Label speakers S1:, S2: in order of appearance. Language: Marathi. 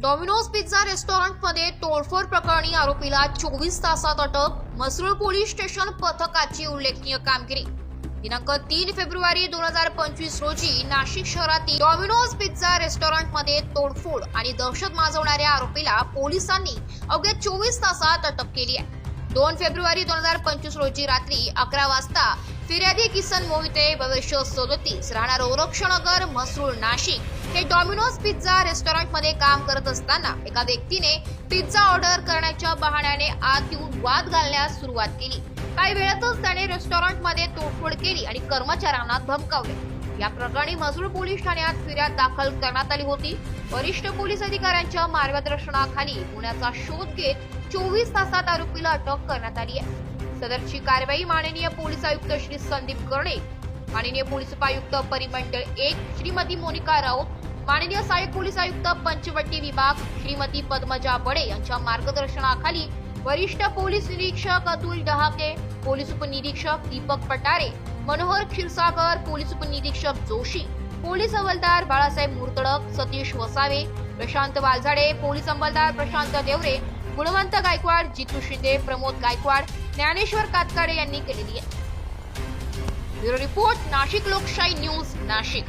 S1: डॉमिनोज पिझ्झा रेस्टॉरंटमध्ये तोडफोड प्रकरणी आरोपीला 24 तासात अटक. म्हसरूळ पोलीस स्टेशन पथकाची उल्लेखनीय कामगिरी. दिनांक 3 फेब्रुवारी 2025 रोजी नाशिक शहरातील डॉमिनोज पिझ्झा रेस्टॉरंटमध्ये तोडफोड आणि दहशत माजवणाऱ्या आरोपीला पोलिसांनी अवघ्या 24 तासात अटक केली आहे. 2 फेब्रुवारी 2025 रोजी रात्री 11 वाजता फिर्यादी किसन मोहिते वर्ष 37 राहणार ओरक्षनगर म्हसरूळ नाशिक हे डॉमिनोज पिझ्झा रेस्टॉरंटमध्ये काम करत असताना एका व्यक्तीने पिझ्झा ऑर्डर करण्याच्या बहाण्याने आत येऊन वाद घालण्यास सुरुवात केली. काही वेळातच त्याने रेस्टॉरंटमध्ये तोडफोड केली आणि कर्मचाऱ्यांना धमकावले. या प्रकरणी म्हसरूळ पोलीस ठाण्यात फिर्याद दाखल करण्यात आली होती. वरिष्ठ पोलीस अधिकाऱ्यांच्या मार्गदर्शनाखाली गुन्ह्याचा शोध घेत 24 तासात आरोपीला अटक करण्यात आली आहे. सदरची कारवाई माननीय पोलीस आयुक्त श्री संदीप कर्णे, माननीय पोलीस उपायुक्त परिमंडळ 1 श्रीमती मोनिका राऊत, माननीय सहाय्यक पोलीस आयुक्त पंचवटी विभाग श्रीमती पद्मजा बडे यांच्या मार्गदर्शनाखाली वरिष्ठ पोलीस निरीक्षक अतुल डहाके, पोलीस उपनिरीक्षक दीपक पटारे, मनोहर क्षीरसागर, पोलीस उपनिरीक्षक जोशी, पोलीस हवालदार बाळासाहेब मुर्तडक, सतीश वसावे, प्रशांत वालझाडे, पोलीस अंमलदार प्रशांत देवरे, गुणवंत गायकवाड, जितू शिंदे, प्रमोद गायकवाड, ज्ञानेश्वर कातकाडे यांनी केलेली आहे. ब्युरो रिपोर्ट, नाशिक लोकशाही न्यूज, नाशिक.